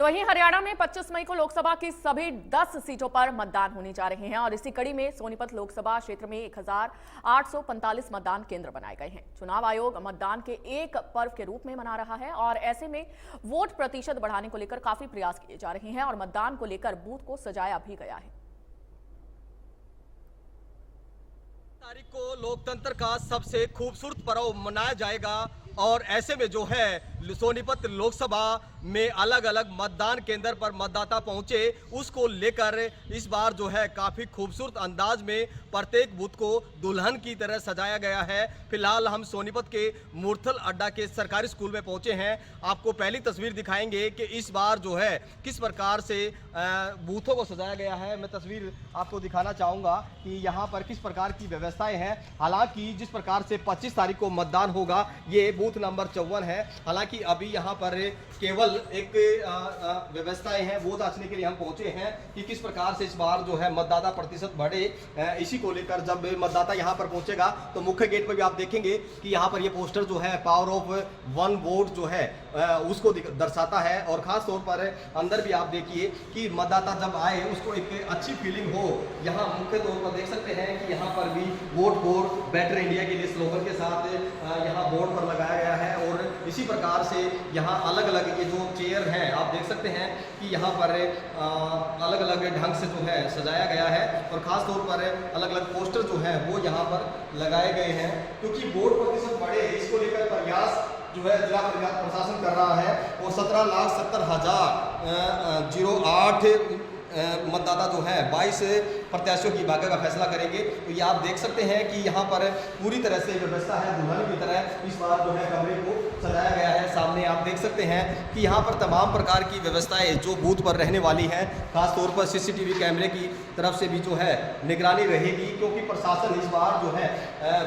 तो वहीं हरियाणा में 25 मई को लोकसभा की सभी 10 सीटों पर मतदान होने जा रहे हैं और इसी कड़ी में सोनीपत लोकसभा क्षेत्र में 1845 मतदान केंद्र बनाए गए हैं। चुनाव आयोग मतदान के एक पर्व के रूप में मना रहा है और ऐसे में वोट प्रतिशत बढ़ाने को लेकर काफी प्रयास किए जा रहे हैं और मतदान को लेकर बूथ को सजाया भी गया है। तारीख को लोकतंत्र का सबसे खूबसूरत पर्व मनाया जाएगा और ऐसे में जो है सोनीपत लोकसभा में अलग अलग मतदान केंद्र पर मतदाता पहुंचे, उसको लेकर इस बार जो है काफ़ी खूबसूरत अंदाज में प्रत्येक बूथ को दुल्हन की तरह सजाया गया है। फिलहाल हम सोनीपत के मूर्थल अड्डा के सरकारी स्कूल में पहुंचे हैं। आपको पहली तस्वीर दिखाएंगे कि इस बार जो है किस प्रकार से बूथों को सजाया गया है। मैं तस्वीर आपको दिखाना चाहूँगा कि यहाँ पर किस प्रकार की व्यवस्थाएँ हैं। हालांकि जिस प्रकार से 25 तारीख को मतदान होगा, ये बूथ नंबर 54 है। हालांकि अभी यहाँ पर केवल एक व्यवस्थाएं हैं। वोट डालने के लिए हम पहुंचे हैं कि किस प्रकार से इस बार जो है मतदाता प्रतिशत बढ़े। इसी को लेकर जब मतदाता यहाँ पर पहुंचेगा तो मुख्य गेट पर भी आप देखेंगे कि यहाँ पर ये पोस्टर जो है पावर ऑफ वन वोट जो है उसको दर्शाता है। और खास तौर पर अंदर भी आप देखिए कि मतदाता जब आए उसको एक अच्छी फीलिंग हो। यहाँ मुख्य तौर पर देख सकते हैं कि यहाँ पर भी वोट फॉर बेटर इंडिया के लिए स्लोगन के साथ यहाँ बोर्ड पर लगाया गया है। और इसी प्रकार से यहाँ अलग अलग ये जो चेयर हैं आप देख सकते हैं कि यहाँ पर अलग अलग ढंग से जो है सजाया गया है और ख़ास तौर पर अलग अलग पोस्टर जो है वो यहाँ पर लगाए गए हैं। क्योंकि वोट प्रतिशत बढ़े, इसको लेकर प्रयास जो है जिला प्रशासन कर रहा है और 17,70,008 मतदाता जो है 22 प्रत्याशियों की भाग्य का फैसला करेंगे। तो ये आप देख सकते हैं कि यहाँ पर पूरी तरह से व्यवस्था है, दुल्हन की तरह इस बार जो है कमरे को सजाया गया है। सामने आप देख सकते हैं कि यहाँ पर तमाम प्रकार की व्यवस्थाएं जो बूथ पर रहने वाली हैं, खासतौर पर CCTV कैमरे की तरफ से भी जो है निगरानी रहेगी। क्योंकि प्रशासन इस बार जो है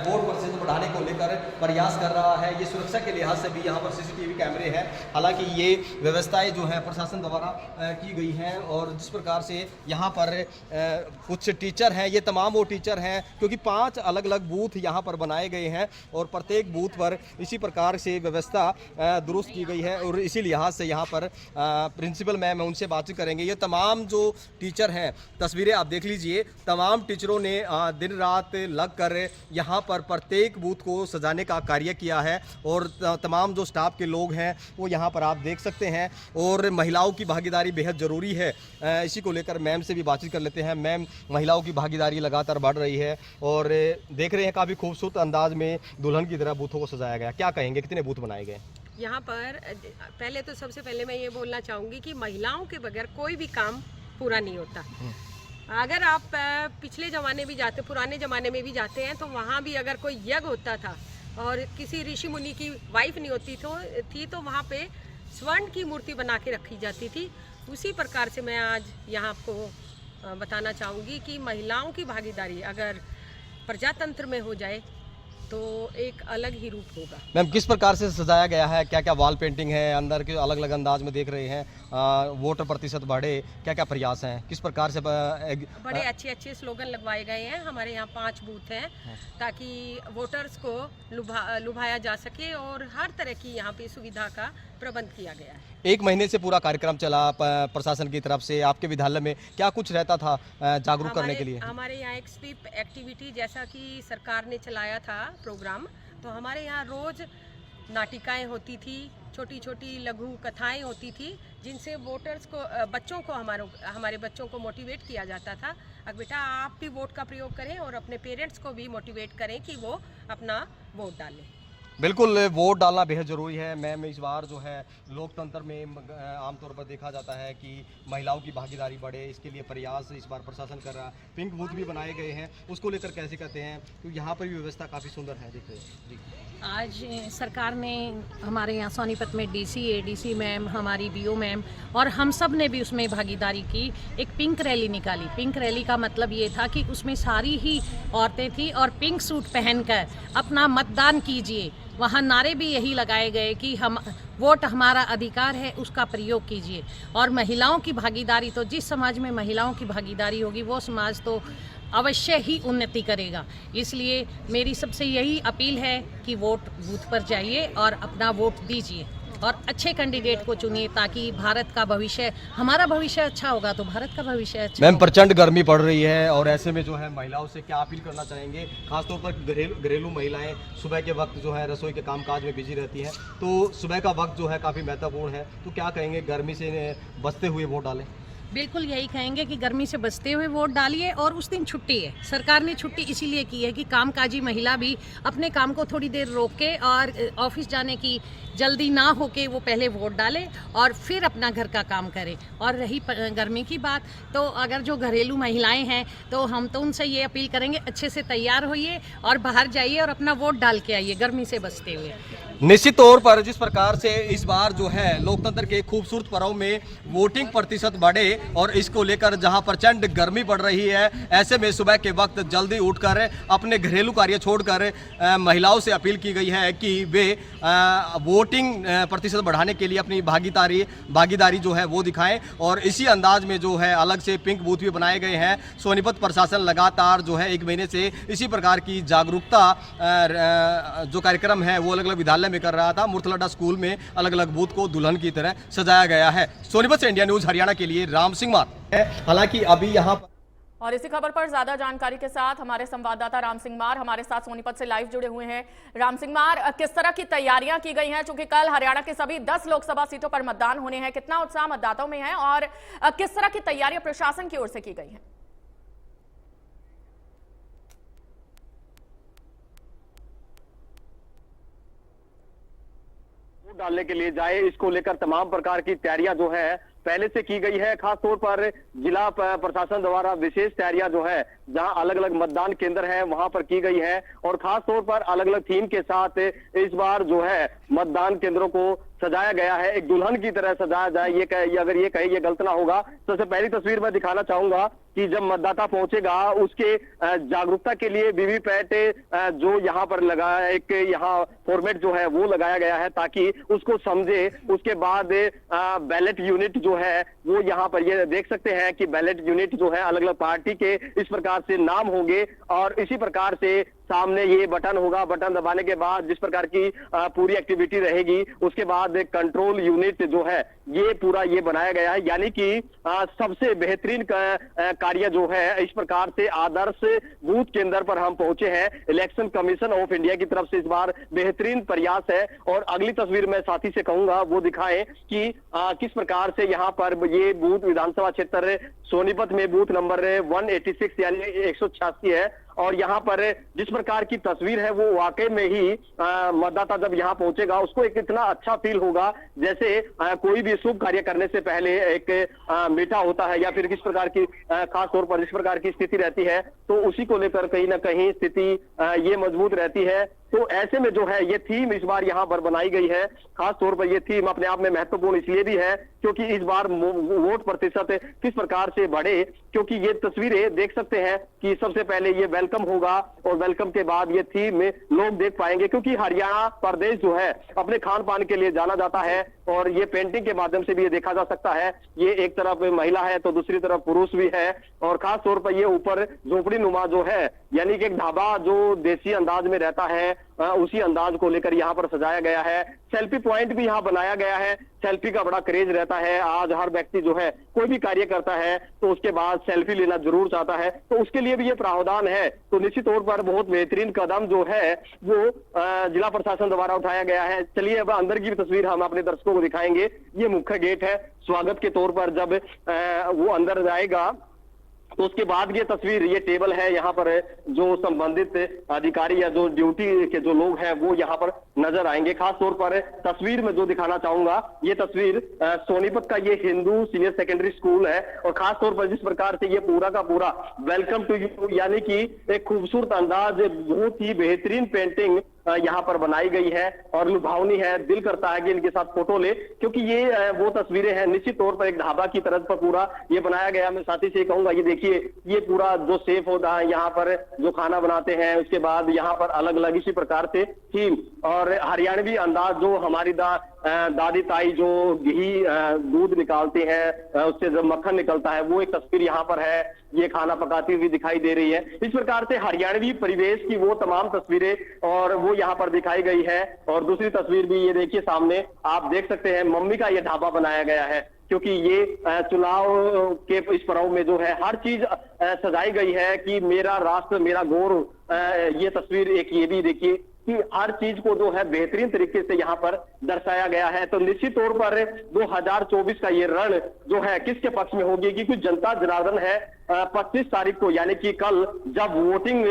वोट प्रतिशत बढ़ाने को लेकर प्रयास कर रहा है। ये सुरक्षा के लिहाज से भी यहाँ पर CCTV कैमरे हैं। हालांकि ये व्यवस्थाएं जो है प्रशासन द्वारा की गई हैं और जिस प्रकार से यहाँ पर कुछ टीचर हैं, ये तमाम वो टीचर हैं क्योंकि 5 अलग अलग बूथ यहाँ पर बनाए गए हैं और प्रत्येक बूथ पर इसी प्रकार से व्यवस्था दुरुस्त की गई है। और इसी लिहाज से यहाँ पर प्रिंसिपल मैम है, उनसे बातचीत करेंगे। ये तमाम जो टीचर हैं, तस्वीरें आप देख लीजिए, तमाम टीचरों ने दिन रात लग कर यहाँ पर प्रत्येक बूथ को सजाने का कार्य किया है और तमाम जो स्टाफ के लोग हैं वो यहाँ पर आप देख सकते हैं। और महिलाओं की भागीदारी बेहद ज़रूरी है। इसी को लेकर मैम से भी बातचीत कर लेते हैं। मैम, महिलाओं की भागीदारी लगातार बढ़ रही है और देख रहे हैं काफ़ी खूबसूरत अंदाज में दुल्हन की तरह बूथों को सजाया गया। क्या कहेंगे, कितने बूथ बनाए गए यहाँ पर? पहले तो सबसे पहले मैं ये बोलना चाहूँगी कि महिलाओं के बगैर कोई भी काम पूरा नहीं होता। अगर आप पिछले ज़माने भी जाते, पुराने ज़माने में भी जाते हैं तो वहाँ भी अगर कोई यज्ञ होता था और किसी ऋषि मुनि की वाइफ नहीं होती तो वहाँ पे स्वर्ण की मूर्ति बना के रखी जाती थी। उसी प्रकार से मैं आज यहाँ आपको बताना चाहूँगी कि महिलाओं की भागीदारी अगर प्रजातंत्र में हो जाए तो एक अलग ही रूप होगा। मैम, किस प्रकार से सजाया गया है? क्या क्या वॉल पेंटिंग है, अंदर के अलग अलग अंदाज में देख रहे हैं, वोट प्रतिशत बढ़े, क्या क्या प्रयास हैं, किस प्रकार से बड़े अच्छे स्लोगन लगवाए गए हैं। हमारे यहाँ 5 बूथ हैं ताकि वोटर्स को लुभाया जा सके और हर तरह की यहाँ पे सुविधा का प्रबंध किया गया है। 1 महीने से पूरा कार्यक्रम चला प्रशासन की तरफ से। आपके विद्यालय में क्या कुछ रहता था जागरूक करने के लिए? हमारे यहाँ एक स्वीप एक्टिविटी जैसा कि सरकार ने चलाया था प्रोग्राम, तो हमारे यहाँ रोज नाटिकाएं होती थी, छोटी छोटी लघु कथाएं होती थी जिनसे वोटर्स को, बच्चों को, हमारे बच्चों को मोटिवेट किया जाता था। अब बेटा आप भी वोट का प्रयोग करें और अपने पेरेंट्स को भी मोटिवेट करें कि वो अपना वोट डालें। बिल्कुल, वोट डालना बेहद ज़रूरी है। मैम, इस बार जो है लोकतंत्र में आमतौर पर देखा जाता है कि महिलाओं की भागीदारी बढ़े, इसके लिए प्रयास इस बार प्रशासन कर रहा है। पिंक बूथ भी बनाए गए हैं, उसको लेकर कैसे कहते हैं? क्योंकि यहाँ पर भी व्यवस्था काफ़ी सुंदर है, देख रहे हैं जी। आज सरकार ने हमारे यहाँ सोनीपत में DC, ADC मैम, हमारी BO मैम और हम सब ने भी उसमें भागीदारी की। एक पिंक रैली निकाली। पिंक रैली का मतलब ये था कि उसमें सारी ही औरतें थी और पिंक सूट पहनकर अपना मतदान कीजिए। वहाँ नारे भी यही लगाए गए कि हम वोट हमारा अधिकार है, उसका प्रयोग कीजिए। और महिलाओं की भागीदारी, तो जिस समाज में महिलाओं की भागीदारी होगी वो समाज तो अवश्य ही उन्नति करेगा। इसलिए मेरी सबसे यही अपील है कि वोट बूथ पर जाइए और अपना वोट दीजिए और अच्छे कैंडिडेट को चुनिए, ताकि भारत का भविष्य, हमारा भविष्य अच्छा होगा तो भारत का भविष्य अच्छा मैम, होगा। प्रचंड गर्मी पड़ रही है और ऐसे में जो है महिलाओं से क्या अपील करना चाहेंगे? खासतौर पर घरेलू महिलाएं सुबह के वक्त जो है रसोई के कामकाज में बिजी रहती हैं, तो सुबह का वक्त जो है काफ़ी महत्वपूर्ण है, तो क्या कहेंगे गर्मी से बचते हुए वोट डालें? बिल्कुल यही कहेंगे कि गर्मी से बचते हुए वोट डालिए। और उस दिन छुट्टी है, सरकार ने छुट्टी इसीलिए की है कि कामकाजी महिला भी अपने काम को थोड़ी देर रोक के और ऑफिस जाने की जल्दी ना होके वो पहले वोट डाले और फिर अपना घर का काम करें। और रही गर्मी की बात, तो अगर जो घरेलू महिलाएं हैं तो हम तो उनसे ये अपील करेंगे, अच्छे से तैयार होइए और बाहर जाइए और अपना वोट डाल के आइए गर्मी से बचते हुए। निश्चित तौर पर जिस प्रकार से इस बार जो है लोकतंत्र के खूबसूरत पर्व में वोटिंग प्रतिशत बढ़े और इसको लेकर जहां प्रचंड गर्मी पड़ रही है, ऐसे में सुबह के वक्त जल्दी उठकर अपने घरेलू कार्य छोड़कर महिलाओं से अपील की गई है कि वे वोटिंग प्रतिशत बढ़ाने के लिए अपनी भागीदारी जो है वो दिखाएं। और इसी अंदाज में जो है अलग से पिंक बूथ भी बनाए गए हैं। सोनीपत प्रशासन लगातार जो है 1 महीने से इसी प्रकार की जागरूकता जो कार्यक्रम है वो अलग अलग विद्यालय में कर रहा था। मुरथलड्डा स्कूल में अलग अलग बूथ को दुल्हन की तरह सजाया गया है। सोनीपत से इंडिया न्यूज हरियाणा के लिए राम सिंह मार। हालांकि अभी यहाँ और इसी खबर पर ज्यादा जानकारी के साथ हमारे संवाददाता राम सिंह मार हमारे साथ सोनीपत से लाइव जुड़े हुए हैं। राम सिंह मार, किस तरह की तैयारियां की गई हैं, चूंकि कल हरियाणा के सभी 10 लोकसभा सीटों पर मतदान होने हैं, कितना उत्साह मतदाताओं में है और किस तरह की तैयारियां प्रशासन की ओर से की गई हैं? डालने के लिए जाए, इसको लेकर तमाम प्रकार की तैयारियां जो है पहले से की गई है। खास तौर पर जिला प्रशासन द्वारा विशेष तैयारियां जो है जहां अलग अलग मतदान केंद्र है वहां पर की गई है और खास तौर पर अलग अलग थीम के साथ इस बार जो है मतदान केंद्रों को सजाया गया है, एक दुल्हन की तरह सजाया जाए। अगर ये कहे ये गलत ना होगा। सबसे पहली तस्वीर मैं दिखाना चाहूंगा कि जब मतदाता पहुंचेगा उसके जागरूकता के लिए वीवीपैट जो यहाँ पर लगाया, एक यहाँ फॉर्मेट जो है वो लगाया गया है ताकि उसको समझे। उसके बाद बैलेट यूनिट जो है वो यहाँ पर ये देख सकते हैं कि बैलेट यूनिट जो है अलग अलग पार्टी के इस प्रकार से नाम होंगे और इसी प्रकार से सामने ये बटन होगा। बटन दबाने के बाद जिस प्रकार की पूरी एक्टिविटी रहेगी उसके बाद कंट्रोल यूनिट जो है ये पूरा ये बनाया गया है, यानी कि सबसे बेहतरीन कार्य जो है इस प्रकार से आदर्श बूथ केंद्र पर हम पहुंचे हैं। इलेक्शन कमीशन ऑफ इंडिया की तरफ से इस बार बेहतरीन प्रयास है। और अगली तस्वीर मैं साथी से कहूंगा वो दिखाएं कि किस प्रकार से यहाँ पर ये बूथ विधानसभा क्षेत्र सोनीपत में बूथ नंबर 186 यानी 186 है और यहाँ पर जिस प्रकार की तस्वीर है वो वाकई में ही मतदाता जब यहाँ पहुंचेगा उसको एक इतना अच्छा फील होगा जैसे कोई भी शुभ कार्य करने से पहले एक मीठा होता है या फिर किस प्रकार की खास तौर पर जिस प्रकार की स्थिति रहती है तो उसी को लेकर कहीं ना कहीं स्थिति ये मजबूत रहती है। तो ऐसे में जो है ये थीम इस बार यहाँ पर बनाई गई है। खास तौर पर ये थीम अपने आप में महत्वपूर्ण इसलिए भी है क्योंकि इस बार वोट प्रतिशत किस प्रकार से बढ़े, क्योंकि ये तस्वीरें देख सकते हैं कि सबसे पहले ये वेलकम होगा और वेलकम के बाद ये थीम में लोग देख पाएंगे, क्योंकि हरियाणा प्रदेश जो है अपने खान पान के लिए जाना जाता है और ये पेंटिंग के माध्यम से भी ये देखा जा सकता है। ये एक तरफ महिला है तो दूसरी तरफ पुरुष भी है और खास तौर पर ये ऊपर झोपड़ी नुमा जो है यानी कि एक ढाबा जो देसी अंदाज में रहता है उसी अंदाज को लेकर यहाँ पर सजाया गया है। सेल्फी पॉइंट भी यहाँ बनाया गया है। सेल्फी का बड़ा क्रेज रहता है। आज हर व्यक्ति जो है कोई भी कार्य करता है तो उसके बाद सेल्फी लेना जरूर चाहता है, तो उसके लिए भी ये प्रावधान है। तो निश्चित तौर पर बहुत बेहतरीन कदम जो है वो जिला प्रशासन द्वारा उठाया गया है। चलिए अब अंदर की भी तस्वीर हम अपने दर्शकों को दिखाएंगे। ये मुख्य गेट है। स्वागत के तौर पर जब वो अंदर जाएगा तो उसके बाद ये तस्वीर, ये टेबल है, यहाँ पर जो संबंधित अधिकारी या जो ड्यूटी के जो लोग हैं वो यहाँ पर नजर आएंगे। खास तौर पर तस्वीर में जो दिखाना चाहूंगा ये तस्वीर सोनीपत का ये हिंदू सीनियर सेकेंडरी स्कूल है और खास तौर पर जिस प्रकार से ये पूरा का पूरा वेलकम टू यू यानी कि एक खूबसूरत अंदाज, बहुत ही बेहतरीन पेंटिंग यहाँ पर बनाई गई है और लुभावनी है। दिल करता है कि इनके साथ फोटो ले, क्योंकि ये वो तस्वीरें हैं। निश्चित तौर पर एक ढाबा की तरह पर पूरा ये बनाया गया। मैं साथी से कहूंगा ये देखिए ये पूरा जो सेफ होता है यहाँ पर जो खाना बनाते हैं उसके बाद यहाँ पर अलग अलग इसी प्रकार से थीम और हरियाणवी अंदाज जो हमारी दादी ताई जो घी दूध निकालते हैं उससे जब मक्खन निकलता है, वो एक तस्वीर यहाँ पर है। ये खाना पकाती हुई दिखाई दे रही है। इस प्रकार से हरियाणवी परिवेश की वो तमाम तस्वीरें और वो यहाँ पर दिखाई गई है। और दूसरी तस्वीर भी ये देखिए सामने, आप देख सकते हैं मम्मी का ये ढाबा बनाया गया है, क्योंकि ये चुनाव के इस पर्व में जो है हर चीज सजाई गई है कि मेरा राष्ट्र मेरा गौरव। ये तस्वीर एक ये भी देखिए कि हर चीज को जो है बेहतरीन तरीके से यहाँ पर दर्शाया गया है। तो निश्चित तौर पर 2024 का ये रण जो है किसके पक्ष में होगी, क्योंकि जनता जनार्दन है 25 तारीख को यानी कि कल जब वोटिंग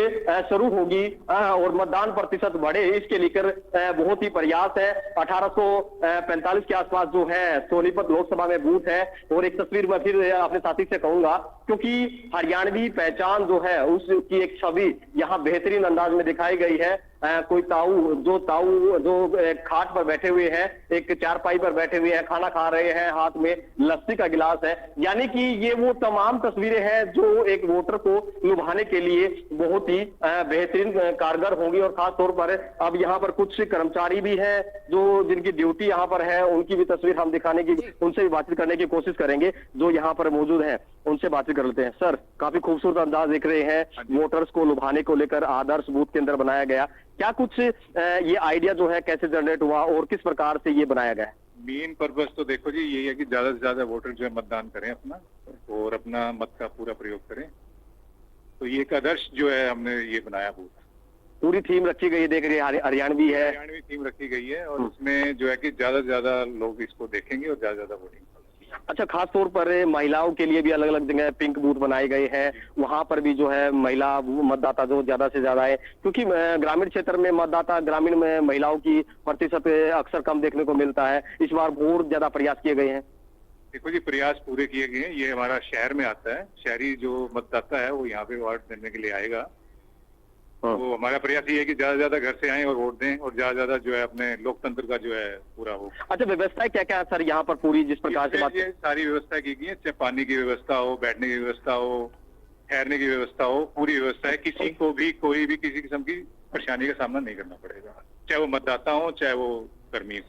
शुरू होगी और मतदान प्रतिशत बढ़े, इसके लेकर बहुत ही प्रयास है। 1845 के आसपास जो है सोनीपत लोकसभा में बूथ है। और एक तस्वीर में फिर अपने साथी से कहूंगा, क्योंकि हरियाणवी पहचान जो है उसकी एक छवि यहाँ बेहतरीन अंदाज में दिखाई गई है। कोई ताऊ जो खाट पर बैठे हुए हैं, एक चारपाई पर बैठे हुए हैं, खाना खा रहे हैं, हाथ में लस्सी का गिलास है। यानी कि ये वो तमाम तस्वीरें हैं जो एक वोटर को लुभाने के लिए बहुत ही बेहतरीन कारगर होंगी। और खास तौर पर अब यहाँ पर कुछ कर्मचारी भी हैं जो जिनकी ड्यूटी यहाँ पर है, उनकी भी तस्वीर हम दिखाने की, उनसे भी बातचीत करने की कोशिश करेंगे जो यहाँ पर मौजूद हैं, उनसे बातचीत कर लेते हैं। सर, काफी खूबसूरत अंदाज दिख रहे हैं, वोटर्स को लुभाने को लेकर आदर्श बूथ के अंदर बनाया गया। क्या कुछ ये आइडिया जो है कैसे जनरेट हुआ और किस प्रकार से ये बनाया गया है? मेन पर्पस तो देखो जी यही है कि ज्यादा से ज्यादा वोटर जो है मतदान करें अपना, और अपना मत का पूरा प्रयोग करें। तो ये एक आदर्श जो है हमने ये बनाया बूथ। पूरी थीम रखी गई है, देख रही है हरियाणवी है, हरियाणवी थीम रखी गई है और उसमें जो है कि ज्यादा से ज्यादा लोग इसको देखेंगे और ज्यादा से ज्यादा वोटिंग। अच्छा, खास तौर पर महिलाओं के लिए भी अलग अलग जगह पिंक बूथ बनाए गए हैं, वहां पर भी जो है महिला मतदाता जो ज्यादा से ज्यादा है, क्योंकि ग्रामीण क्षेत्र में मतदाता ग्रामीण में महिलाओं की प्रतिशत अक्सर कम देखने को मिलता है। इस बार बहुत ज्यादा प्रयास किए गए हैं। देखो जी, प्रयास पूरे किए गए हैं। ये हमारा शहर में आता है, शहरी जो मतदाता है वो यहाँ पे वोट देने के लिए आएगा। तो हमारा प्रयास ये है कि ज्यादा से ज्यादा घर से आए और वोट दें और ज्यादा से ज्यादा जो है अपने लोकतंत्र का जो है पूरा हो। अच्छा, व्यवस्थाएं क्या क्या है सर यहाँ पर पूरी जिस प्रकार से बात? ये सारी व्यवस्था की गई है, चाहे पानी की व्यवस्था हो, बैठने की व्यवस्था हो, ठहरने की व्यवस्था हो, पूरी व्यवस्था है। किसी को भी कोई भी किसी किस्म की परेशानी का सामना नहीं करना पड़ेगा, चाहे वो मतदाता हो चाहे वो कर्मी।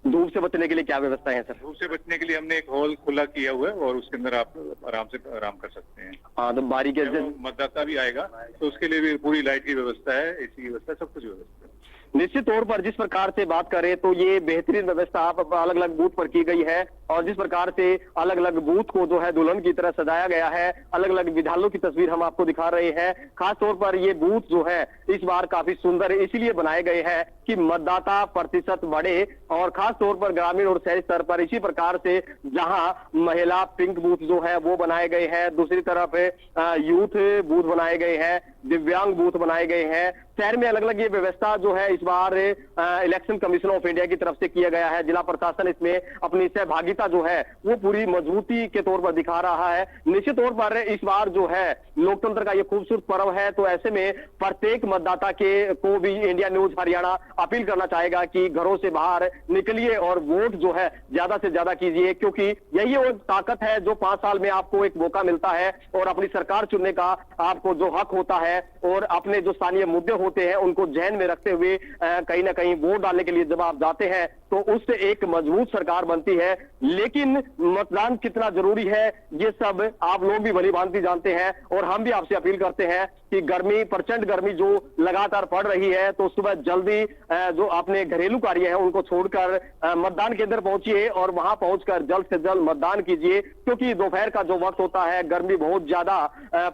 धूप से बचने के लिए क्या व्यवस्था है सर? धूप से बचने के लिए हमने एक हॉल खुला किया हुआ है और उसके अंदर आप आराम कर सकते हैं। हाँ, तो बारी के मतदाता भी आएगा तो उसके लिए भी पूरी लाइट की व्यवस्था है, एसी की व्यवस्था, सब कुछ व्यवस्था है। निश्चित तौर पर जिस प्रकार से बात करें तो ये बेहतरीन व्यवस्था अलग अलग बूथ पर की गई है। और जिस प्रकार से अलग अलग बूथ को जो है दुल्हन की तरह सजाया गया है, अलग अलग विद्यालयों की तस्वीर हम आपको दिखा रहे हैं। खास तौर पर ये बूथ जो है इस बार काफी सुंदर इसलिए बनाए गए हैं कि मतदाता प्रतिशत बढ़े, और खास तौर पर ग्रामीण और शहरी स्तर पर इसी प्रकार से जहां महिला पिंक बूथ जो है वो बनाए गए हैं, दूसरी तरफ यूथ बूथ बनाए गए हैं, दिव्यांग बूथ बनाए गए हैं। शहर में अलग अलग ये व्यवस्था जो है इस बार इलेक्शन कमीशन ऑफ इंडिया की तरफ से किया गया है। जिला प्रशासन इसमें अपनी सहभागिता जो है वो पूरी मजबूती के तौर पर दिखा रहा है। निश्चित तौर पर इस बार जो है लोकतंत्र का ये खूबसूरत पर्व है, तो ऐसे में प्रत्येक मतदाता को भी इंडिया न्यूज हरियाणा अपील करना चाहेगा कि घरों से बाहर निकलिए और वोट जो है ज्यादा से ज्यादा कीजिए, क्योंकि यही वो ताकत है जो 5 साल में आपको एक मौका मिलता है और अपनी सरकार चुनने का आपको जो हक होता है, और अपने जो स्थानीय मुद्दे होते हैं उनको ध्यान में रखते हुए कहीं ना कहीं वोट डालने के लिए जब आप जाते हैं तो उससे एक मजबूत सरकार बनती है। लेकिन मतदान कितना जरूरी है ये सब आप लोग भी भली भांति जानते हैं, और हम भी आपसे अपील करते हैं कि गर्मी, प्रचंड गर्मी जो लगातार पड़ रही है, तो सुबह जल्दी जो अपने घरेलू कार्य है उनको छोड़कर मतदान केंद्र पहुंचिए और वहां पहुंचकर जल्द से जल्द मतदान कीजिए, क्योंकि दोपहर का जो वक्त होता है गर्मी बहुत ज्यादा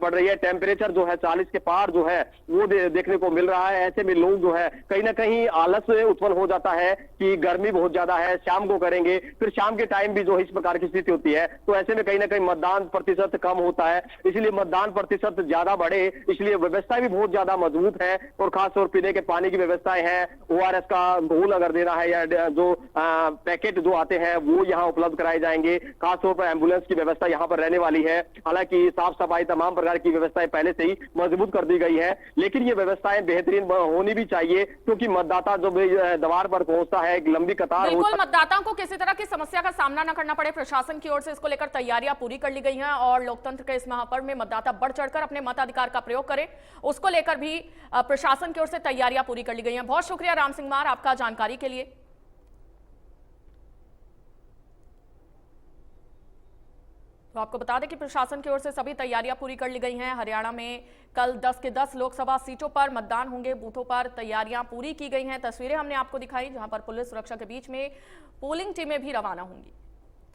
पड़ रही है। टेम्परेचर जो है 40 के पार जो है वो देखने को मिल रहा है। ऐसे में लोग जो है कहीं ना कहीं आलस उत्पन्न हो जाता है कि गर्मी बहुत ज्यादा है, शाम को करेंगे, फिर शाम के टाइम भी जो इस प्रकार की स्थिति होती है, तो ऐसे में कहीं ना कहीं मतदान प्रतिशत कम होता है। इसलिए मतदान प्रतिशत ज्यादा बढ़े, इसलिए व्यवस्थाएं भी बहुत ज्यादा मजबूत है, और खासतौर पीने के पानी की व्यवस्थाएं हैं, ORS का घोल अगर देना है या जो पैकेट जो आते हैं वो यहाँ उपलब्ध कराए जाएंगे। खासतौर पर एम्बुलेंस की व्यवस्था यहाँ पर रहने वाली है। हालांकि साफ सफाई तमाम प्रकार की व्यवस्थाएं पहले से ही मजबूत कर दी गई है, लेकिन ये व्यवस्थाएं बेहतरीन होनी भी चाहिए, क्योंकि मतदाता जब द्वार पर पहुंचता है एक लंबी लंबी कतार हो बिल्कुल, मतदाताओं को किसी तरह की समस्या का सामना न करना पड़े, प्रशासन की ओर से इसको लेकर तैयारियां पूरी कर ली गई हैं और लोकतंत्र के इस महापर्व में मतदाता बढ़ चढ़कर अपने मताधिकार का प्रयोग करें, उसको लेकर भी प्रशासन की ओर से तैयारियां पूरी कर ली गई हैं। बहुत शुक्रिया राम सिंह मार आपका जानकारी के लिए। तो आपको बता दें कि प्रशासन की ओर से सभी तैयारियां पूरी कर ली गई हैं। हरियाणा में कल 10 के 10 लोकसभा सीटों पर मतदान होंगे, बूथों पर तैयारियां पूरी की गई हैं। तस्वीरें हमने आपको दिखाई जहां पर पुलिस सुरक्षा के बीच में पोलिंग टीमें भी रवाना होंगी।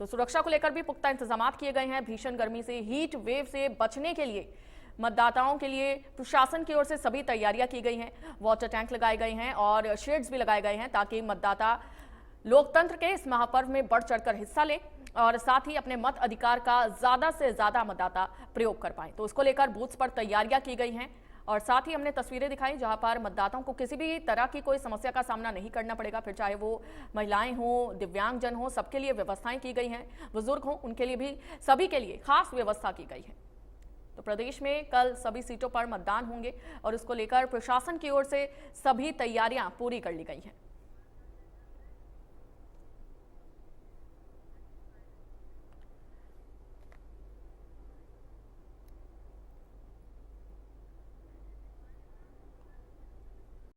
तो सुरक्षा को लेकर भी पुख्ता इंतजाम किए गए हैं। भीषण गर्मी से, हीट वेव से बचने के लिए मतदाताओं के लिए प्रशासन की ओर से सभी तैयारियां की गई हैं। वाटर टैंक लगाए गए हैं और शेड्स भी लगाए गए हैं ताकि मतदाता लोकतंत्र के इस महापर्व में बढ़ चढ़कर हिस्सा लें और साथ ही अपने मत अधिकार का ज्यादा से ज्यादा मतदाता प्रयोग कर पाए। तो उसको लेकर बूथ्स पर तैयारियां की गई हैं और साथ ही हमने तस्वीरें दिखाई जहां पर मतदाताओं को किसी भी तरह की कोई समस्या का सामना नहीं करना पड़ेगा, फिर चाहे वो महिलाएं हों, दिव्यांगजन हो, सबके लिए व्यवस्थाएं की गई हैं। बुजुर्ग हों, उनके लिए भी, सभी के लिए खास व्यवस्था की गई है। तो प्रदेश में कल सभी सीटों पर मतदान होंगे और इसको लेकर प्रशासन की ओर से सभी तैयारियां पूरी कर ली गई हैं।